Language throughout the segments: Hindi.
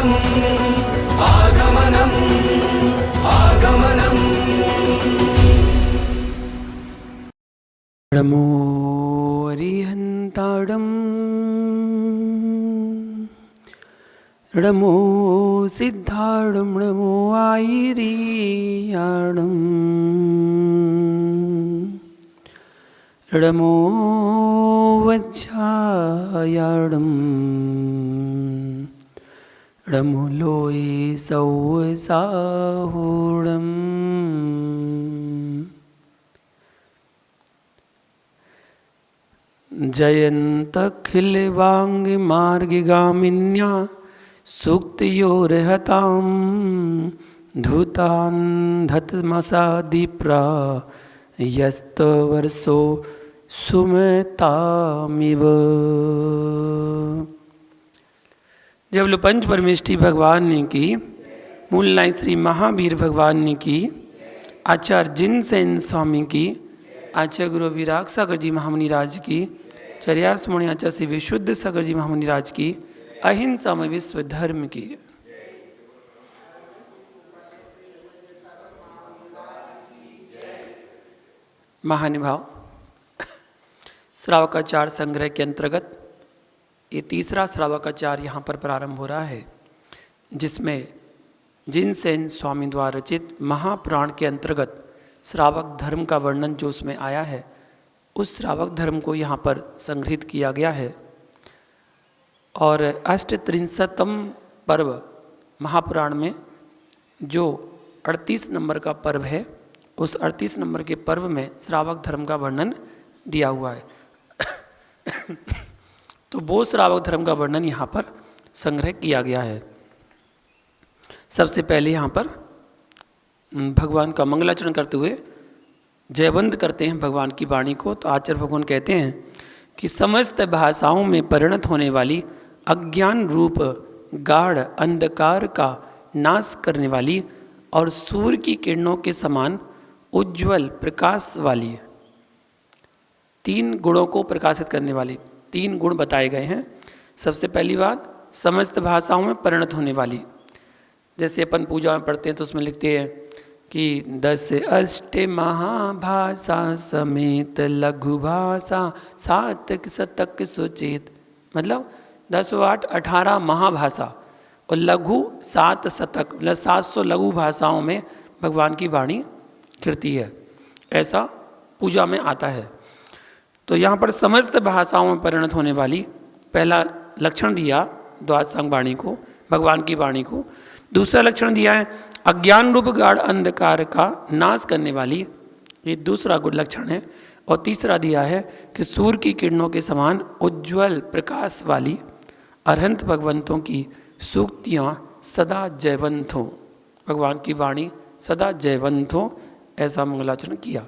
आगमनम् आगमनम् आगमनम्। नमो अरिहन्ताडं नमो सिद्धाडं नमो आयिरीयाडं नमो वज्रायाडं नमो लोये सौसाहुडं। जयन्तखिलवाङ्गिमार्गिगामिन्या सूक्तियोर्हतां धूतान् धतमसादिप्रा यस्तवर्षो सुमतामिव। जब लुपंच परमेष्ठी भगवान ने की, मूल लाइन श्री महावीर भगवान ने की, आचार्य जिनसेन स्वामी की, आचार्य गुरु विराग सागर जी महामुनि राज की, चर्यास मुनि आचार्य श्री विशुद्ध सागर जी महामुनि राज की, अहिंसा में विश्व धर्म की। महानुभाव, श्रावकाचार संग्रह के अंतर्गत ये तीसरा श्रावकाचार यहाँ पर प्रारंभ हो रहा है, जिसमें जिनसेन स्वामी द्वारा रचित महापुराण के अंतर्गत श्रावक धर्म का वर्णन जो उसमें आया है, उस श्रावक धर्म को यहाँ पर संग्रहित किया गया है। और 38वां पर्व महापुराण में जो 38 नंबर का पर्व है, उस 38 नंबर के पर्व में श्रावक धर्म का वर्णन दिया हुआ है। तो वो श्रावक धर्म का वर्णन यहाँ पर संग्रह किया गया है। सबसे पहले यहाँ पर भगवान का मंगलाचरण करते हुए जयवंत करते हैं भगवान की वाणी को। तो आचार्य भगवान कहते हैं कि समस्त भाषाओं में परिणत होने वाली अज्ञान रूप गाढ़ अंधकार का नाश करने वाली और सूर्य की किरणों के समान उज्ज्वल प्रकाश वाली, 3 गुणों को प्रकाशित करने वाली 3 गुण बताए गए हैं। सबसे पहली बात, समस्त भाषाओं में परिणत होने वाली। जैसे अपन पूजा में पढ़ते हैं तो उसमें लिखते हैं कि 10 अष्ट महाभाषा समेत लघु भाषा सातक शतक सुचेत, मतलब 10 8 18 महाभाषा और लघु 7 शतक, मतलब 700 लघु भाषाओं में भगवान की वाणी कीर्ति है, ऐसा पूजा में आता है। तो यहाँ पर समस्त भाषाओं में परिणत होने वाली पहला लक्षण दिया द्वादशांग वाणी को, भगवान की वाणी को। दूसरा लक्षण दिया है अज्ञान रूप गाढ़ अंधकार का नाश करने वाली, ये दूसरा गुण लक्षण है। और तीसरा दिया है कि सूर्य की किरणों के समान उज्ज्वल प्रकाश वाली अरहंत भगवंतों की सूक्तियाँ सदा जयवंत हों, भगवान की वाणी सदा जयवंत हो, ऐसा मंगलाचरण किया।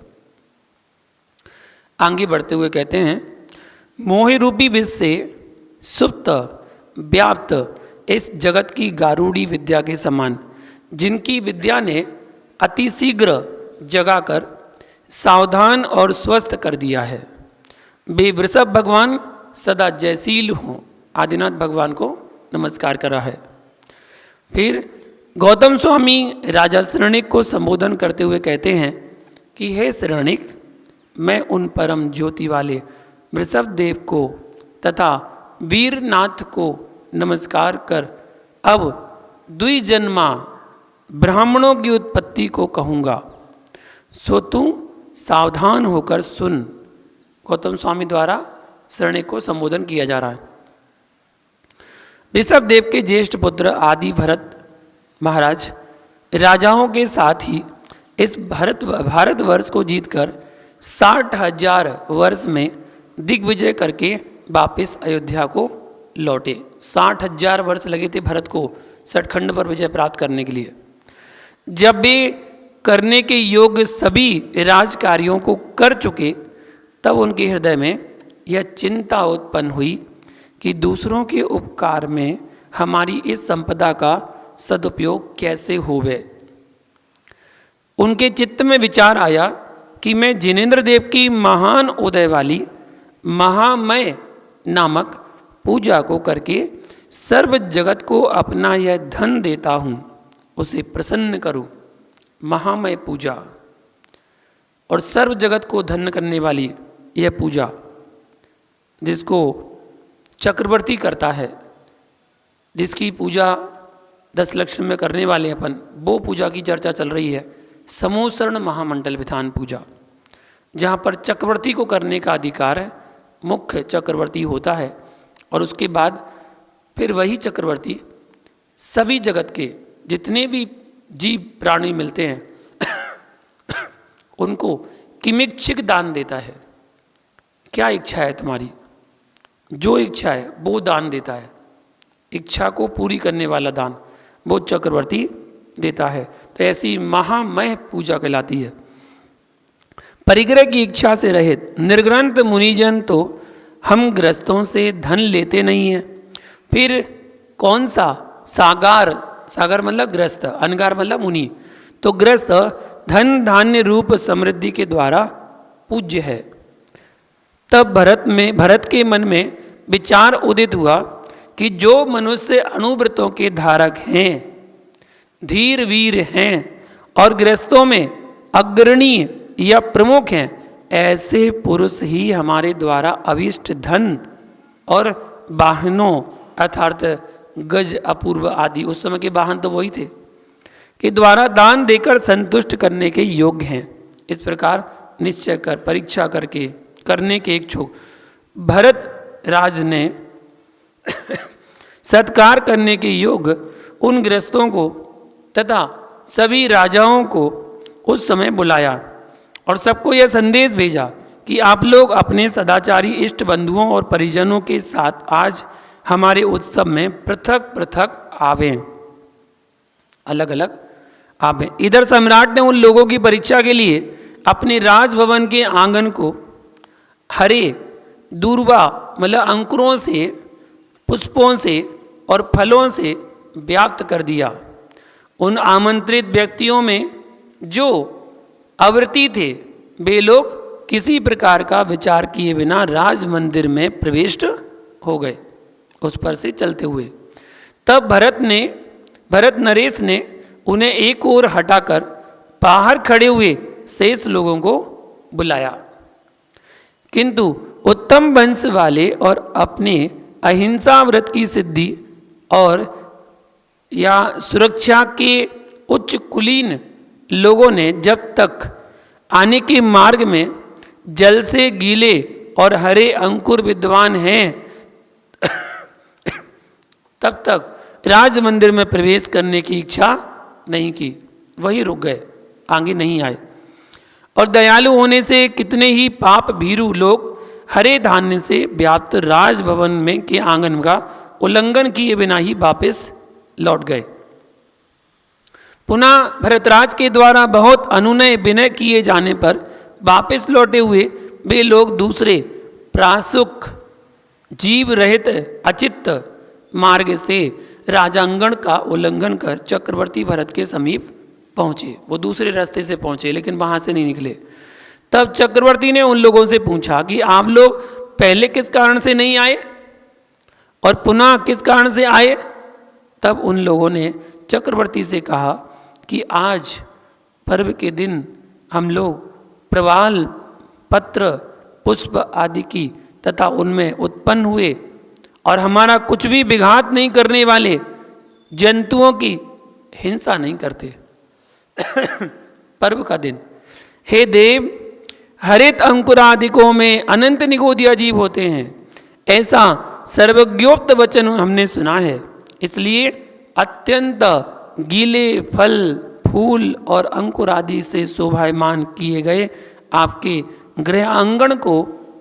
आगे बढ़ते हुए कहते हैं, मोह रूपी विष से सुप्त व्याप्त इस जगत की गारूड़ी विद्या के समान, जिनकी विद्या ने अतिशीघ्र जगाकर सावधान और स्वस्थ कर दिया है, वे वृषभ भगवान सदा जयशील हों। आदिनाथ भगवान को नमस्कार कर रहा है। फिर गौतम स्वामी राजा शरणिक को संबोधन करते हुए कहते हैं कि हे शरणिक, मैं उन परम ज्योति वाले वृषभ देव को तथा वीरनाथ को नमस्कार कर अब द्विजन्मा ब्राह्मणों की उत्पत्ति को कहूँगा, सो तू सावधान होकर सुन। गौतम स्वामी द्वारा शरणिक को संबोधन किया जा रहा है। ऋषभ देव के ज्येष्ठ पुत्र आदि भरत महाराज राजाओं के साथ ही इस भारतवर्ष को जीतकर 60,000 वर्ष में दिग्विजय करके वापस अयोध्या को लौटे। 60,000 वर्ष लगे थे भरत को सठखंड पर विजय प्राप्त करने के लिए। जब वे करने के योग्य सभी राज कार्यों को कर चुके, तब उनके हृदय में यह चिंता उत्पन्न हुई कि दूसरों के उपकार में हमारी इस संपदा का सदुपयोग कैसे होवे। उनके चित्त में विचार आया कि मैं जिनेंद्र देव की महान उदय वाली महामय नामक पूजा को करके सर्व जगत को अपना यह धन देता हूँ, उसे प्रसन्न करो, महामय पूजा। और सर्व जगत को धन्य करने वाली यह पूजा जिसको चक्रवर्ती करता है, जिसकी पूजा 10 लक्ष्मी में करने वाले अपन, वो पूजा की चर्चा चल रही है। समूसरण महामंडल विधान पूजा, जहाँ पर चक्रवर्ती को करने का अधिकार है, मुख्य चक्रवर्ती होता है। और उसके बाद फिर वही चक्रवर्ती सभी जगत के जितने भी जीव प्राणी मिलते हैं उनको किमिच्छिक दान देता है। क्या इच्छा है तुम्हारी, जो इच्छा है वो दान देता है। इच्छा को पूरी करने वाला दान वो चक्रवर्ती देता है। तो ऐसी महामय पूजा कहलाती है। परिग्रह की इच्छा से रहित निर्ग्रंथ मुनिजन तो हम ग्रस्तों से धन लेते नहीं हैं। फिर कौन सा सागार, सागर मतलब ग्रस्त, अनगार मतलब मुनि, तो ग्रस्त धन धान्य रूप समृद्धि के द्वारा पूज्य है। तब भरत के मन में विचार उदित हुआ कि जो मनुष्य अनुव्रतों के धारक हैं, धीर वीर हैं और गृहस्थों में अग्रणी या प्रमुख हैं, ऐसे पुरुष ही हमारे द्वारा अभीष्ट धन और वाहनों अर्थात गज अपूर्व आदि, उस समय के वाहन तो वही थे, के द्वारा दान देकर संतुष्ट करने के योग्य हैं। इस प्रकार निश्चय कर परीक्षा करके करने के इच्छुक भरत राज ने सत्कार करने के योग्य उन गृहस्थों को तथा सभी राजाओं को उस समय बुलाया और सबको यह संदेश भेजा कि आप लोग अपने सदाचारी इष्ट बंधुओं और परिजनों के साथ आज हमारे उत्सव में पृथक पृथक आवें, अलग अलग आवें। इधर सम्राट ने उन लोगों की परीक्षा के लिए अपने राजभवन के आंगन को हरे दूर्वा मतलब अंकुरों से, पुष्पों से और फलों से व्याप्त कर दिया। उन आमंत्रित व्यक्तियों में जो अव्रती थे वे लोग किसी प्रकार का विचार किए बिना राज मंदिर में प्रविष्ट हो गए, उस पर से चलते हुए। तब भरत नरेश ने उन्हें एक ओर हटाकर बाहर खड़े हुए शेष लोगों को बुलाया, किंतु उत्तम वंश वाले और अपने अहिंसा व्रत की सिद्धि और या सुरक्षा के उच्च कुलीन लोगों ने जब तक आने के मार्ग में जल से गीले और हरे अंकुर विद्वान हैं तब तक राज मंदिर में प्रवेश करने की इच्छा नहीं की, वही रुक गए, आगे नहीं आए। और दयालु होने से कितने ही पाप भीरू लोग हरे धान्य से व्याप्त राजभवन में के आंगन का उल्लंघन किए बिना ही वापस लौट गए। पुनः भरतराज के द्वारा बहुत अनुनय विनय किए जाने पर वापस लौटे हुए वे लोग दूसरे प्रासुक जीव रहित अचित्त मार्ग से राजांगण का उल्लंघन कर चक्रवर्ती भरत के समीप पहुँचे। वो दूसरे रास्ते से पहुँचे लेकिन वहाँ से नहीं निकले। तब चक्रवर्ती ने उन लोगों से पूछा कि आप लोग पहले किस कारण से नहीं आए और पुनः किस कारण से आए। तब उन लोगों ने चक्रवर्ती से कहा कि आज पर्व के दिन हम लोग प्रवाल पत्र पुष्प आदि की तथा उनमें उत्पन्न हुए और हमारा कुछ भी विघात नहीं करने वाले जंतुओं की हिंसा नहीं करते। पर्व का दिन, हे देव, हरित अंकुरादिकों में अनंत निगोदिया जीव होते हैं, ऐसा सर्वज्ञोक्त वचन हमने सुना है। इसलिए अत्यंत गीले फल फूल और अंकुर आदि से शोभायमान किए गए आपके गृह आंगन को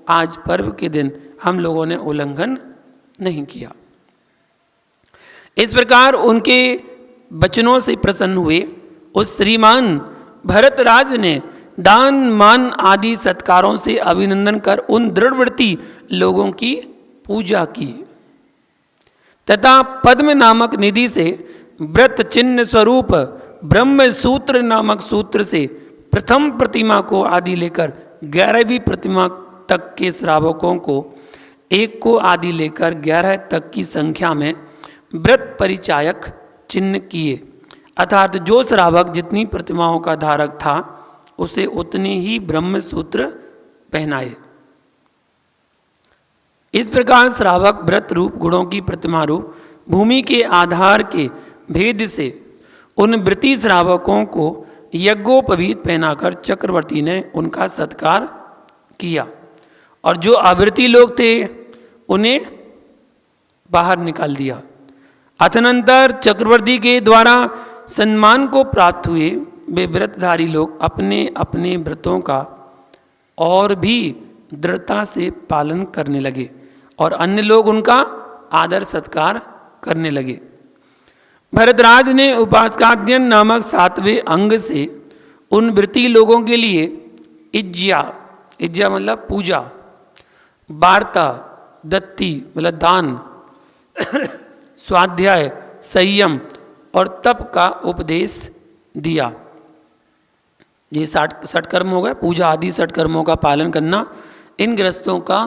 आज पर्व के दिन हम लोगों ने उल्लंघन नहीं किया। इस प्रकार उनके वचनों से प्रसन्न हुए उस श्रीमान भरतराज ने दान मान आदि सत्कारों से अभिनंदन कर उन दृढ़व्रती लोगों की पूजा की तथा पद्म नामक निधि से व्रत चिन्ह स्वरूप ब्रह्म सूत्र नामक सूत्र से प्रथम प्रतिमा को आदि लेकर 11वीं प्रतिमा तक के श्रावकों को एक को आदि लेकर 11 तक की संख्या में व्रत परिचायक चिन्ह किए, अर्थात जो श्रावक जितनी प्रतिमाओं का धारक था उसे उतने ही ब्रह्म सूत्र पहनाए। इस प्रकार श्रावक व्रत रूप गुणों की प्रतिमा रूप भूमि के आधार के भेद से उन व्रती श्रावकों को यज्ञोपवीत पहनाकर चक्रवर्ती ने उनका सत्कार किया, और जो आवृत्ति लोग थे उन्हें बाहर निकाल दिया। अतनंतर चक्रवर्ती के द्वारा सम्मान को प्राप्त हुए वे व्रतधारी लोग अपने अपने व्रतों का और भी दृढ़ता से पालन करने लगे और अन्य लोग उनका आदर सत्कार करने लगे। भरतराज ने उपासकाध्ययन नामक 7वें अंग से उन व्रती लोगों के लिए इज्या मतलब पूजा, वार्ता, दत्ति मतलब दान, स्वाध्याय, संयम और तप का उपदेश दिया। ये 60 कर्म हो गए, पूजा आदि 60 कर्मों का पालन करना इन गृहस्थों का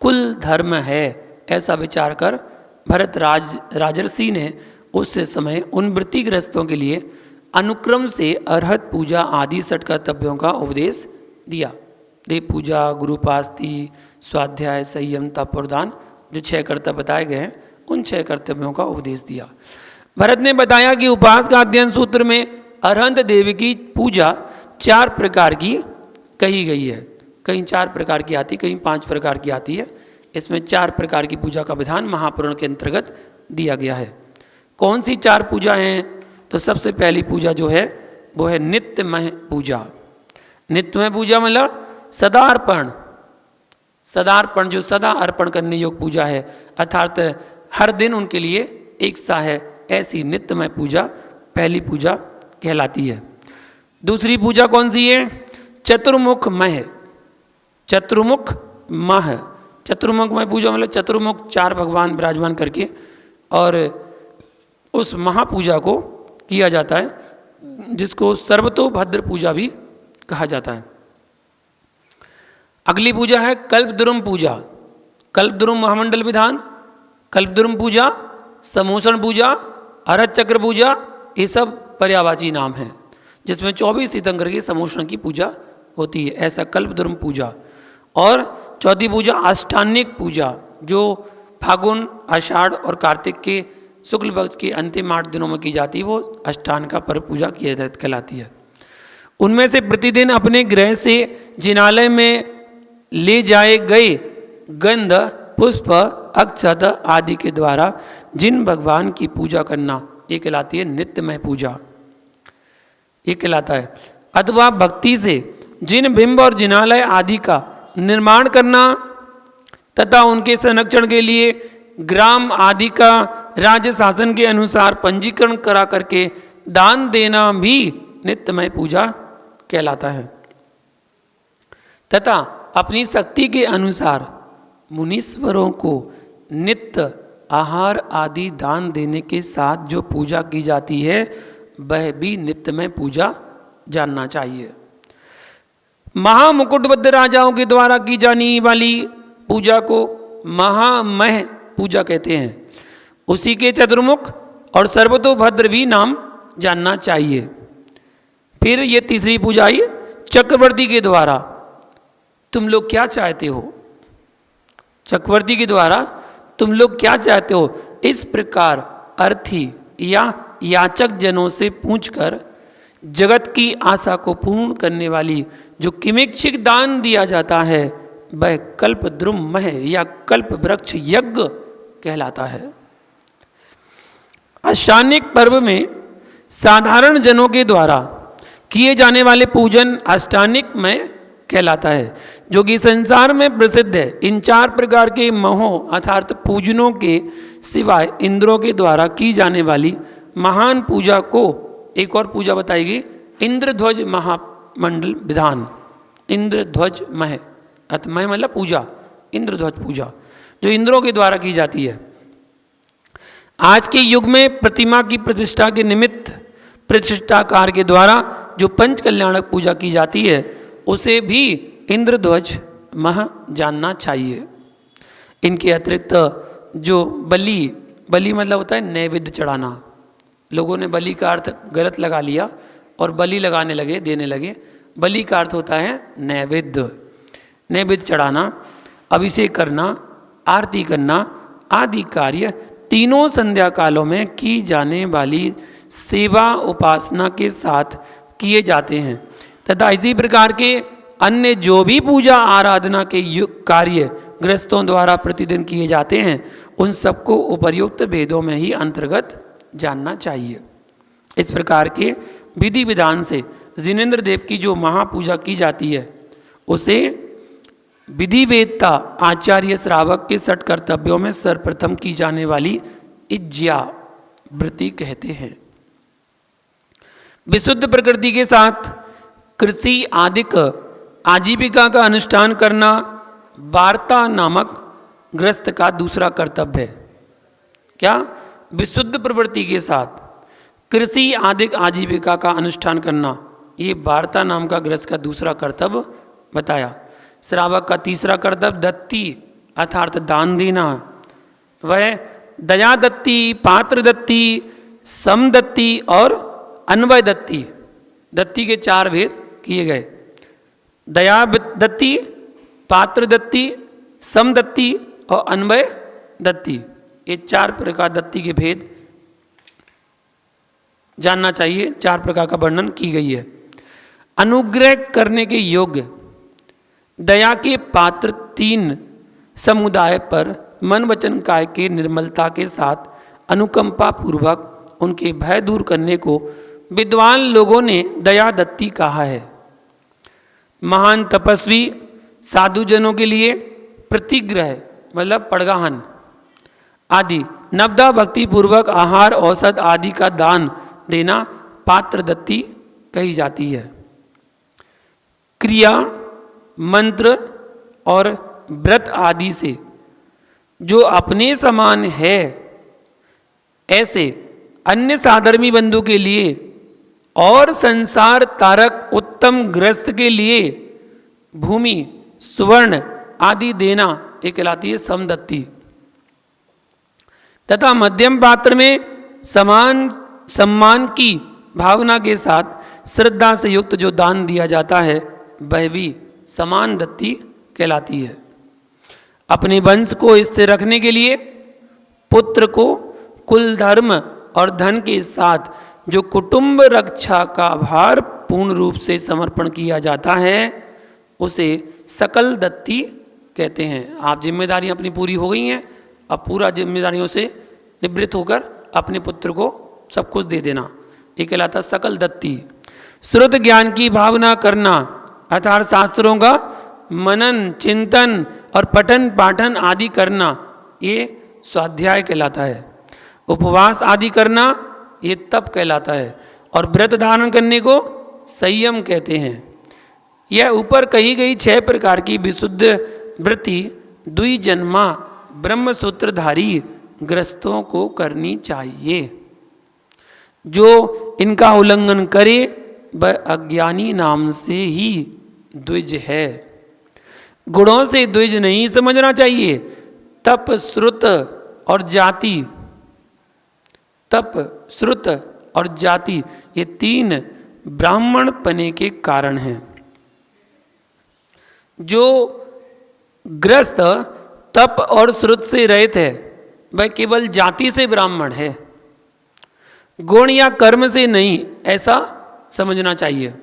कुल धर्म है, ऐसा विचार कर भरत राजर्षि ने उस समय उन व्रती गृहस्थों के लिए अनुक्रम से अर्हत पूजा आदि 60 कर्तव्यों का उपदेश दिया। देव पूजा, गुरुपास्ति, स्वाध्याय, संयम, तप और दान, जो 6 कर्तव्य बताए गए हैं उन 6 कर्तव्यों का उपदेश दिया। भरत ने बताया कि उपास का अध्ययन सूत्र में अरहंत देवी की पूजा 4 प्रकार की कही गई है। कहीं 4 प्रकार की आती, कहीं 5 प्रकार की आती है। इसमें 4 प्रकार की पूजा का विधान महापुराण के अंतर्गत दिया गया है। कौन सी 4 पूजा हैं? तो सबसे पहली पूजा जो है वो है नित्यमय पूजा। नित्यमय पूजा मतलब सदार्पण जो सदा अर्पण करने योग्य पूजा है, अर्थात हर दिन उनके लिए एक सा है, ऐसी नित्यमय पूजा पहली पूजा कहलाती है। दूसरी पूजा कौन सी है? चतुर्मुखमय। चतुर्मुखमय पूजा मतलब चतुर्मुख 4 भगवान विराजमान करके और उस महापूजा को किया जाता है, जिसको सर्वतोभद्र पूजा भी कहा जाता है। अगली पूजा है कल्पद्रुम पूजा। कल्पद्रुम महामंडल विधान, कल्पद्रुम पूजा, समूषण पूजा, अरहत चक्र पूजा, ये सब पर्यायवाची नाम हैं, जिसमें 24 तीर्थंकर की समूषण की पूजा होती है, ऐसा कल्पद्रुम पूजा। और चौथी पूजा अष्टान्निक पूजा, जो फागुन, आषाढ़ और कार्तिक के शुक्ल पक्ष के अंतिम 8 दिनों में की जाती है, वो अष्टान का पर्व पूजा कहलाती है। उनमें से प्रतिदिन अपने गृह से जिनालय में ले जाए गए गंध, पुष्प, अक्षत आदि के द्वारा जिन भगवान की पूजा करना, ये कहलाती है नित्यमय पूजा, ये कहलाता है। अथवा भक्ति से जिन बिंब और जिनालय आदि का निर्माण करना तथा उनके संरक्षण के लिए ग्राम आदि का राज्य शासन के अनुसार पंजीकरण करा करके दान देना भी नित्यमय पूजा कहलाता है। तथा अपनी शक्ति के अनुसार मुनीश्वरों को नित्य आहार आदि दान देने के साथ जो पूजा की जाती है वह भी नित्यमय पूजा जानना चाहिए। महामुकुटबद्ध राजाओं के द्वारा की जाने वाली पूजा को महामह पूजा कहते हैं। उसी के चतुर्मुख और सर्वतोभद्र भी नाम जानना चाहिए। फिर ये तीसरी पूजा आई चक्रवर्ती के द्वारा। तुम लोग क्या चाहते हो? चक्रवर्ती के द्वारा तुम लोग क्या चाहते हो? इस प्रकार अर्थी या याचक जनों से पूछकर जगत की आशा को पूर्ण करने वाली जो किमिक्षिक दान दिया जाता है वह कल्पद्रुममय या कल्प वृक्ष यज्ञ कहलाता है। अष्टान्निक पर्व में साधारण जनों के द्वारा किए जाने वाले पूजन अष्टान्निकमय कहलाता है, जो कि संसार में प्रसिद्ध है। इन 4 प्रकार के महों अर्थात पूजनों के सिवाय इंद्रों के द्वारा की जाने वाली महान पूजा को एक और पूजा बताएगी, इंद्रध्वज महामंडल विधान। इंद्रध्वज मह मह मतलब पूजा, इंद्रध्वज पूजा जो इंद्रों के द्वारा की जाती है। आज के युग में प्रतिमा की प्रतिष्ठा के निमित्त प्रतिष्ठाकार के द्वारा जो पंच कल्याणक पूजा की जाती है उसे भी इंद्रध्वज मह जानना चाहिए। इनके अतिरिक्त जो बलि, बलि मतलब होता है नैवेद्य चढ़ाना। लोगों ने बलि का अर्थ गलत लगा लिया और बलि लगाने लगे, देने लगे। बलि का अर्थ होता है नैवेद्य, नैवेद्य चढ़ाना, अभिषेक करना, आरती करना आदि कार्य तीनों संध्या कालों में की जाने वाली सेवा उपासना के साथ किए जाते हैं तथा इसी प्रकार के अन्य जो भी पूजा आराधना के कार्य गृहस्थों द्वारा प्रतिदिन किए जाते हैं उन सबको उपर्युक्त भेदों में ही अंतर्गत जानना चाहिए। इस प्रकार के विधि विधान से जिनेंद्र देव की जो महापूजा की जाती है उसे विधि वेदता आचार्य श्रावक के सठ कर्तव्यों में सर्वप्रथम की जाने वाली इज्या वृत्ति कहते हैं। विशुद्ध प्रकृति के साथ कृषि आदिक आजीविका का अनुष्ठान करना वार्ता नामक गृहस्थ का दूसरा कर्तव्य है। क्या? विशुद्ध प्रवृत्ति के साथ कृषि आदिक आजीविका का अनुष्ठान करना, ये वार्ता नाम का गृहस्थ का दूसरा कर्तव्य बताया। श्रावक का तीसरा कर्तव्य दत्ती अर्थात दान देना। वह दया दत्ती, पात्र दत्ती, समदत्ती और अन्वय दत्ती, दत्ती के 4 भेद किए गए। दया दत्ती, पात्र दत्ती, समदत्ती और अन्वय दत्ती, ये 4 प्रकार दत्ती के भेद जानना चाहिए। 4 प्रकार का वर्णन की गई है। अनुग्रह करने के योग्य दया के पात्र 3 समुदाय पर मन वचन काय के निर्मलता के साथ अनुकंपा पूर्वक उनके भय दूर करने को विद्वान लोगों ने दया दत्ती कहा है। महान तपस्वी साधुजनों के लिए प्रतिग्रह मतलब पड़गाहन आदि नवदा भक्ति पूर्वक आहार औषध आदि का दान देना पात्र दत्ती कही जाती है। क्रिया मंत्र और व्रत आदि से जो अपने समान है ऐसे अन्य साधर्मी बंधु के लिए और संसार तारक उत्तम गृहस्थ के लिए भूमि सुवर्ण आदि देना ये कहलाती है समदत्ती। तथा मध्यम पात्र में समान सम्मान की भावना के साथ श्रद्धा से युक्त जो दान दिया जाता है वह भी समान दत्ती कहलाती है। अपने वंश को स्थिर रखने के लिए पुत्र को कुल धर्म और धन के साथ जो कुटुंब रक्षा का भार पूर्ण रूप से समर्पण किया जाता है उसे सकल दत्ती कहते हैं। आप जिम्मेदारियां अपनी पूरी हो गई हैं, अब पूरा जिम्मेदारियों से निवृत्त होकर अपने पुत्र को सब कुछ दे देना, ये कहलाता सकल दत्ती। श्रुत ज्ञान की भावना करना अर्थात शास्त्रों का मनन चिंतन और पठन पाठन आदि करना ये स्वाध्याय कहलाता है। उपवास आदि करना ये तप कहलाता है और व्रत धारण करने को संयम कहते हैं। यह ऊपर कही गई 6 प्रकार की विशुद्ध वृत्ति द्विजन्मा ब्रह्मसूत्रधारी गृहस्थों को करनी चाहिए। जो इनका उल्लंघन करे वह अज्ञानी नाम से ही द्विज है। गुणों से द्विज नहीं समझना चाहिए। तप श्रुत और जाति, तप श्रुत और जाति ये 3 ब्राह्मण पने के कारण हैं। जो गृहस्थ तप और श्रुत से रहित है वह केवल जाति से ब्राह्मण है, गुण या कर्म से नहीं, ऐसा समझना चाहिए।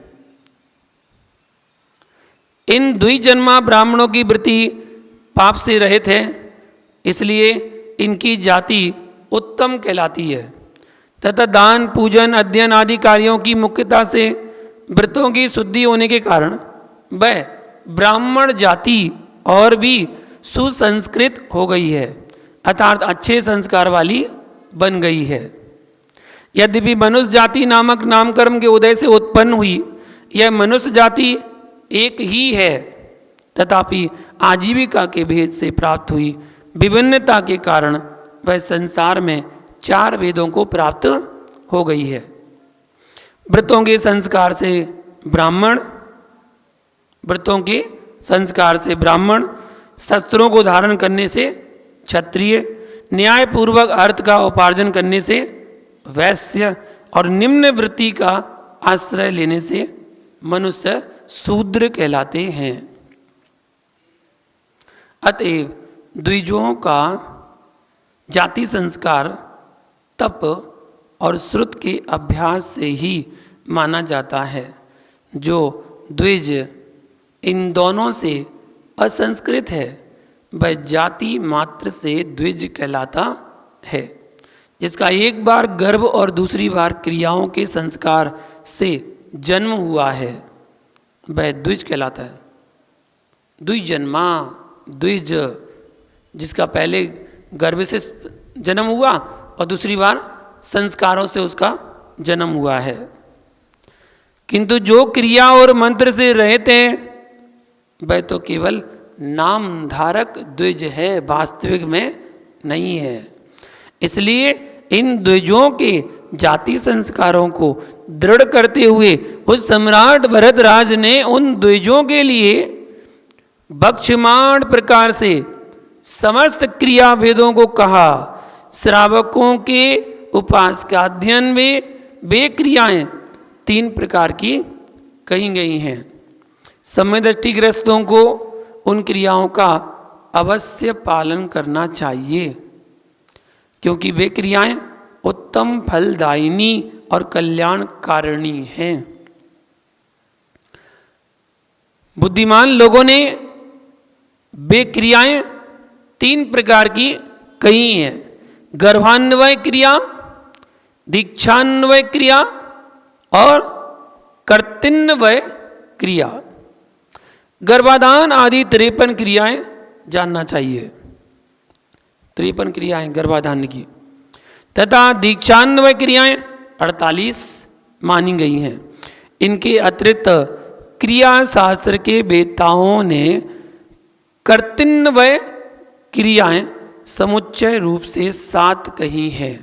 इन द्विजन्मा ब्राह्मणों की वृत्ति पाप से रहित है, इसलिए इनकी जाति उत्तम कहलाती है तथा दान पूजन अध्ययन आदि कार्यों की मुख्यता से व्रतों की शुद्धि होने के कारण वह ब्राह्मण जाति और भी सुसंस्कृत हो गई है अर्थात अच्छे संस्कार वाली बन गई है। यद्यपि मनुष्य जाति नामक नामकर्म के उदय से उत्पन्न हुई यह मनुष्य जाति एक ही है, तथापि आजीविका के भेद से प्राप्त हुई विभिन्नता के कारण वह संसार में 4 भेदों को प्राप्त हो गई है। व्रतों के संस्कार से ब्राह्मण, व्रतों के संस्कार से ब्राह्मण, शस्त्रों को धारण करने से क्षत्रिय, न्यायपूर्वक अर्थ का उपार्जन करने से, वैश्य और निम्न वृत्ति का आश्रय लेने से मनुष्य शूद्र कहलाते हैं। अतएव द्विजों का जाति संस्कार तप और श्रुत के अभ्यास से ही माना जाता है। जो द्विज इन दोनों से असंस्कृत है वह जाति मात्र से द्विज कहलाता है। जिसका एक बार गर्भ और दूसरी बार क्रियाओं के संस्कार से जन्म हुआ है वह द्विज कहलाता है। द्विजन्मा, द्विज, जिसका पहले गर्भ से जन्म हुआ और दूसरी बार संस्कारों से उसका जन्म हुआ है। किंतु जो क्रिया और मंत्र से रहित है वह तो केवल नाम धारक द्विज है, वास्तविक में नहीं है। इसलिए इन द्विजों के जाति संस्कारों को दृढ़ करते हुए उस सम्राट भरतराज ने उन द्विजों के लिए बक्षमाण प्रकार से समस्त क्रिया भेदों को कहा। श्रावकों के उपासकाध्ययन में वे क्रियाएं 3 प्रकार की कही गई हैं। समय दृष्टिग्रस्तों को उन क्रियाओं का अवश्य पालन करना चाहिए, क्योंकि वे क्रियाएं उत्तम फलदायिनी और कल्याणकारिणी हैं। बुद्धिमान लोगों ने वे क्रियाएं 3 प्रकार की कही हैं। गर्भान्वय क्रिया, दीक्षान्वय क्रिया और कर्तन्वय क्रिया। गर्भाधान आदि 53 क्रियाएं जानना चाहिए। 53 क्रियाएं गर्भाधान की, तथा दीक्षान्वय क्रियाएं 48 मानी गई हैं। इनके अतिरिक्त क्रिया शास्त्र के वेताओं ने कर्तन्वय क्रियाएं समुच्चय रूप से 7 कही हैं।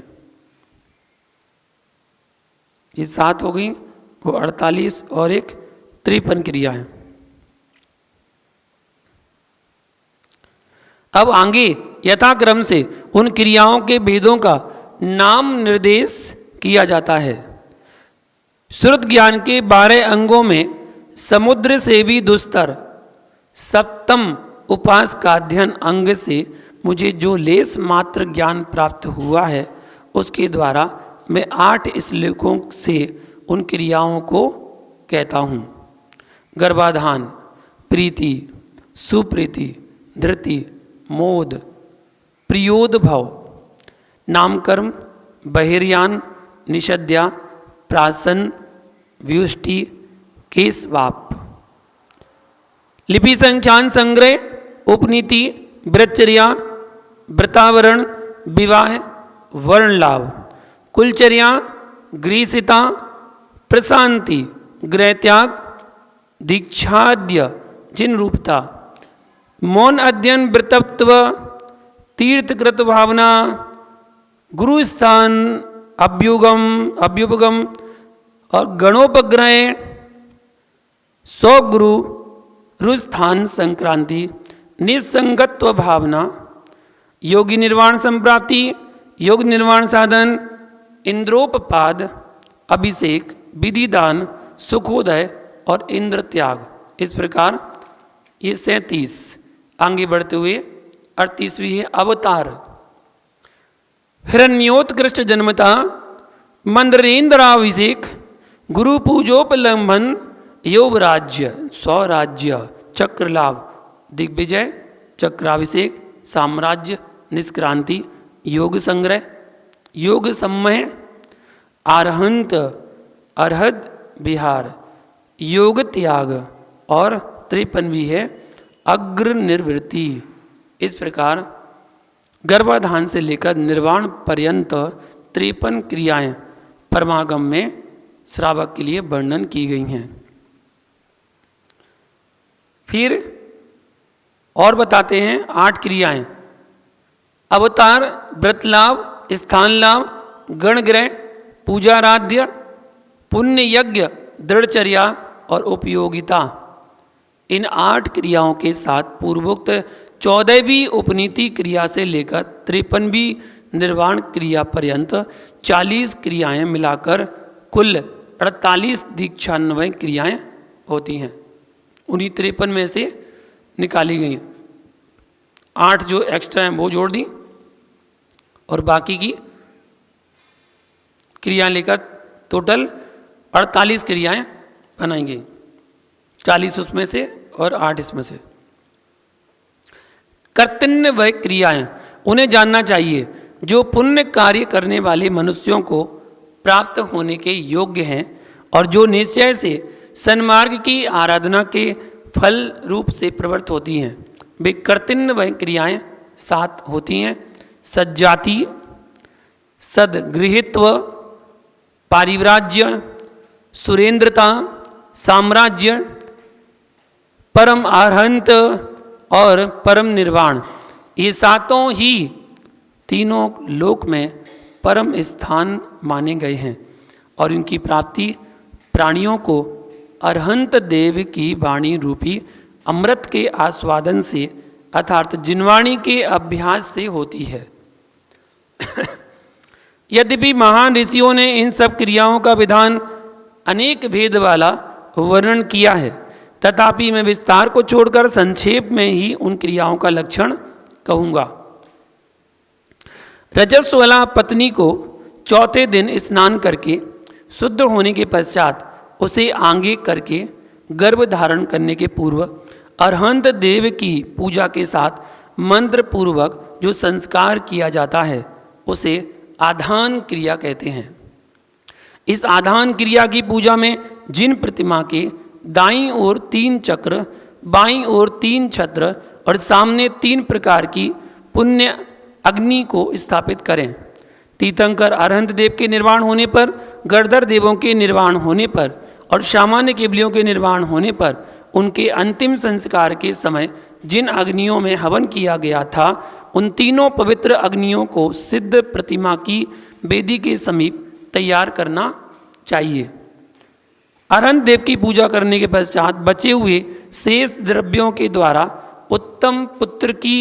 ये 7 हो गई, वो 48 और एक 53 क्रियाएं। अब आगे यथाक्रम से उन क्रियाओं के भेदों का नाम निर्देश किया जाता है। श्रुत ज्ञान के 12 अंगों में समुद्र से भी दुस्तर 7म उपासकाध्ययन अंग से मुझे जो लेस मात्र ज्ञान प्राप्त हुआ है उसके द्वारा मैं 8 श्लोकों से उन क्रियाओं को कहता हूँ। गर्भाधान, प्रीति, सुप्रीति, धृति, मोद, प्रियोद्भव, नामकर्म, बहिर्यान, निषद्या, प्रासन, व्युष्टि, केशवाप, लिपि संख्यान संग्रह, उपनीति, ब्रतचर्या, व्रतावरण, विवाह, वर्णलाभ, कुलचर्या, गृहस्थिता, प्रशांति, गृहत्याग, दीक्षाद्य, जिन रूपता, मौन अध्ययन, व्रतत्व, तीर्थकृत भावना, गुरु स्थान, अभ्युपगम और गणोपग्रह, 100 गुरु, रुस्थान संक्रांति, निसंगत्व भावना, योगी निर्वाण संप्राप्ति, योग निर्वाण साधन, इंद्रोपपाद, अभिषेक, विधिदान, सुखोदय और इंद्र त्याग। इस प्रकार ये 37। आगे बढ़ते हुए 38वीं है अवतार। हिरण्योत्कृष्ट जन्मता, मंद्रेन्द्राभिषेक, गुरु पूजोपलंबन, योगराज्य, स्वराज्य, चक्रलाभ, दिग्विजय, चक्राभिषेक, साम्राज्य, निष्क्रांति, योग संग्रह, योग सम्मय, आरहंत, अरहद विहार, योग त्याग और 53वीं है अग्र निर्वृत्ति। इस प्रकार गर्भाधान से लेकर निर्वाण पर्यंत 53 क्रियाएं परमागम में श्रावक के लिए वर्णन की गई हैं। फिर और बताते हैं 8 क्रियाएं। अवतार, व्रत लाभ, स्थान लाभ, गणग्रह, पूजाराध्य, पुण्य यज्ञ, दृढ़चर्या और उपयोगिता। इन 8 क्रियाओं के साथ पूर्वोक्त 14वीं उपनीति क्रिया से लेकर 53वीं निर्वाण क्रिया पर्यंत 40 क्रियाएं मिलाकर कुल 48 दीक्षान्वय क्रियाएं होती हैं। उन्हीं 53 में से निकाली गई 8 जो एक्स्ट्रा हैं वो जोड़ दी और बाकी की क्रियाएं लेकर टोटल 48 क्रियाएं बनाई गई, 40 उसमें से और 8 इसमें से। कर्तव्य क्रियाएं उन्हें जानना चाहिए जो पुण्य कार्य करने वाले मनुष्यों को प्राप्त होने के योग्य हैं और जो निश्चय से सन्मार्ग की आराधना के फल रूप से प्रवृत्त होती हैं। वे कर्तव्य क्रियाएं 7 होती हैं: सज्जाति, सदगृहित्व, पारिव्राज्य, सुरेंद्रता, साम्राज्य, परम अरहंत और परम निर्वाण। ये 7 ही तीनों लोक में परम स्थान माने गए हैं और इनकी प्राप्ति प्राणियों को अरहंत देव की वाणी रूपी अमृत के आस्वादन से अर्थात जिनवाणी के अभ्यास से होती है। यद्यपि महान ऋषियों ने इन सब क्रियाओं का विधान अनेक भेद वाला वर्णन किया है, तथापि मैं विस्तार को छोड़कर संक्षेप में ही उन क्रियाओं का लक्षण कहूँगा। रजस्वला पत्नी को चौथे दिन स्नान करके शुद्ध होने के पश्चात उसे आंगे करके गर्भ धारण करने के पूर्व अरहंत देव की पूजा के साथ मंत्र पूर्वक जो संस्कार किया जाता है उसे आधान क्रिया कहते हैं। इस आधान क्रिया की पूजा में जिन प्रतिमा के दाईं ओर 3 चक्र, बाईं ओर 3 छत्र और सामने 3 प्रकार की पुण्य अग्नि को स्थापित करें, तीर्थंकर अरहंत देव के निर्वाण होने पर, गणधर देवों के निर्वाण होने पर और सामान्य केवलियों के निर्वाण होने पर उनके अंतिम संस्कार के समय जिन अग्नियों में हवन किया गया था उन तीनों पवित्र अग्नियों को सिद्ध प्रतिमा की वेदी के समीप तैयार करना चाहिए। अरहंत देव की पूजा करने के पश्चात बचे हुए शेष द्रव्यों के द्वारा उत्तम पुत्र की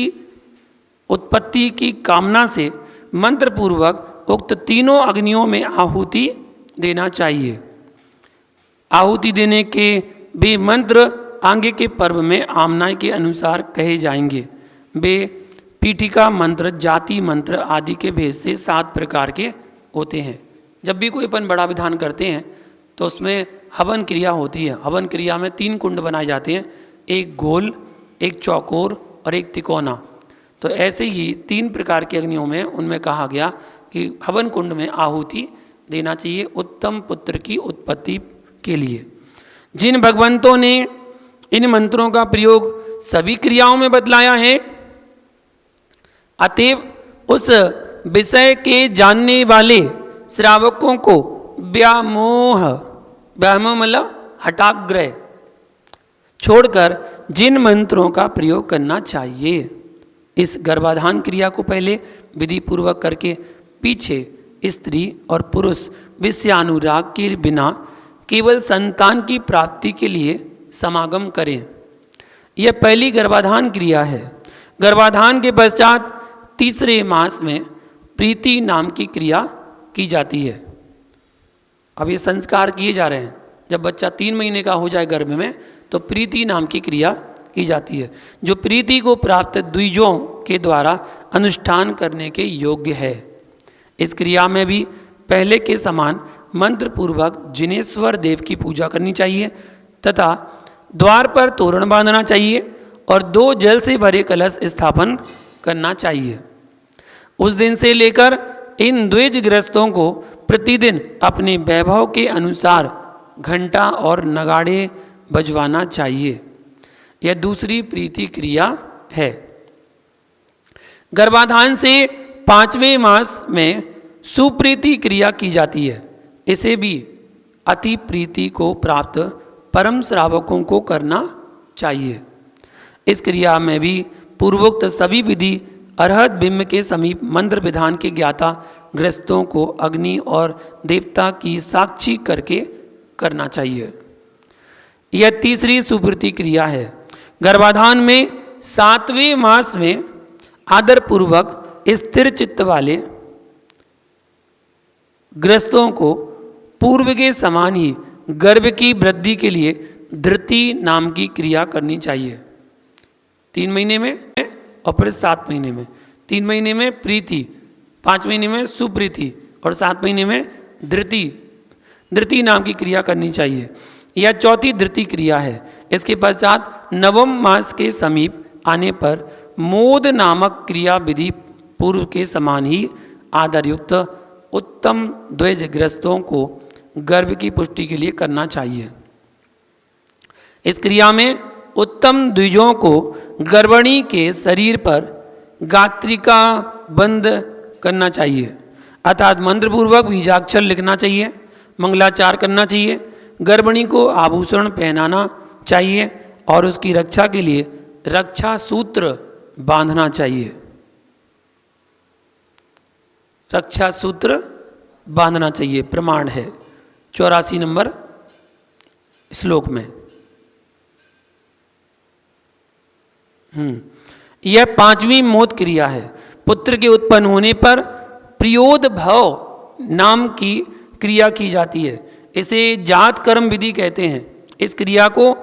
उत्पत्ति की कामना से मंत्र पूर्वक उक्त तीनों अग्नियों में आहुति देना चाहिए। आहुति देने के वे मंत्र आगे के पर्व में आमनाय के अनुसार कहे जाएंगे। वे पीठिका मंत्र, जाति मंत्र आदि के भेद से 7 प्रकार के होते हैं। जब भी कोई अपन बड़ा विधान करते हैं तो उसमें हवन क्रिया होती है। हवन क्रिया में 3 कुंड बनाए जाते हैं, एक गोल, एक चौकोर और एक तिकोना। तो ऐसे ही 3 प्रकार की अग्नियों में उनमें कहा गया कि हवन कुंड में आहुति देना चाहिए उत्तम पुत्र की उत्पत्ति के लिए। जिन भगवंतों ने इन मंत्रों का प्रयोग सभी क्रियाओं में बतलाया है, अतएव उस विषय के जानने वाले श्रावकों को व्यामोह मतलब हठाग्रह छोड़कर जिन मंत्रों का प्रयोग करना चाहिए। इस गर्भाधान क्रिया को पहले विधि पूर्वक करके पीछे स्त्री और पुरुष विषयानुराग के बिना केवल संतान की प्राप्ति के लिए समागम करें। यह पहली गर्भाधान क्रिया है। गर्भाधान के पश्चात 3रे मास में प्रीति नाम की क्रिया की जाती है। अब ये संस्कार किए जा रहे हैं। जब बच्चा 3 महीने का हो जाए गर्भ में तो प्रीति नाम की क्रिया की जाती है, जो प्रीति को प्राप्त द्विजों के द्वारा अनुष्ठान करने के योग्य है। इस क्रिया में भी पहले के समान मंत्र पूर्वक जिनेश्वर देव की पूजा करनी चाहिए तथा द्वार पर तोरण बांधना चाहिए और 2 जल से भरे कलश स्थापन करना चाहिए। उस दिन से लेकर इन द्विजग्रस्तों को प्रतिदिन अपने वैभव के अनुसार घंटा और नगाड़े बजवाना चाहिए। यह दूसरी प्रीति क्रिया है। गर्भाधान से 5वें मास में सुप्रीति क्रिया की जाती है। इसे भी अति प्रीति को प्राप्त परम श्रावकों को करना चाहिए। इस क्रिया में भी पूर्वोक्त सभी विधि अरहत बिंब के समीप मंत्र विधान के ज्ञाता गृहस्थों को अग्नि और देवता की साक्षी करके करना चाहिए। यह तीसरी सुप्रीति क्रिया है। गर्भाधान में 7वें मास में आदरपूर्वक स्थिर चित्त वाले गृहस्थों को पूर्व के समान ही गर्भ की वृद्धि के लिए धृति नाम की क्रिया करनी चाहिए। 3 महीने में और फिर 7 महीने में। 3 महीने में प्रीति, 5 महीने में सुप्रीति और 7 महीने में धृति नाम की क्रिया करनी चाहिए। यह चौथी धृति क्रिया है। इसके पश्चात 9वें मास के समीप आने पर मोद नामक क्रिया विधि पूर्व के समान ही आधारयुक्त उत्तम द्विजग्रस्तों को गर्भ की पुष्टि के लिए करना चाहिए। इस क्रिया में उत्तम द्विजों को गर्भिणी के शरीर पर गात्रिका बंद करना चाहिए, अर्थात मंत्रपूर्वक बीजाक्षर लिखना चाहिए, मंगलाचार करना चाहिए, गर्भिणी को आभूषण पहनाना चाहिए और उसकी रक्षा के लिए रक्षा सूत्र बांधना चाहिए। रक्षा सूत्र बांधना चाहिए, प्रमाण है 84 नंबर श्लोक में। यह 5वीं मोद क्रिया है। पुत्र के उत्पन्न होने पर प्रियोद भव नाम की क्रिया की जाती है। इसे जात कर्म विधि कहते हैं। इस क्रिया को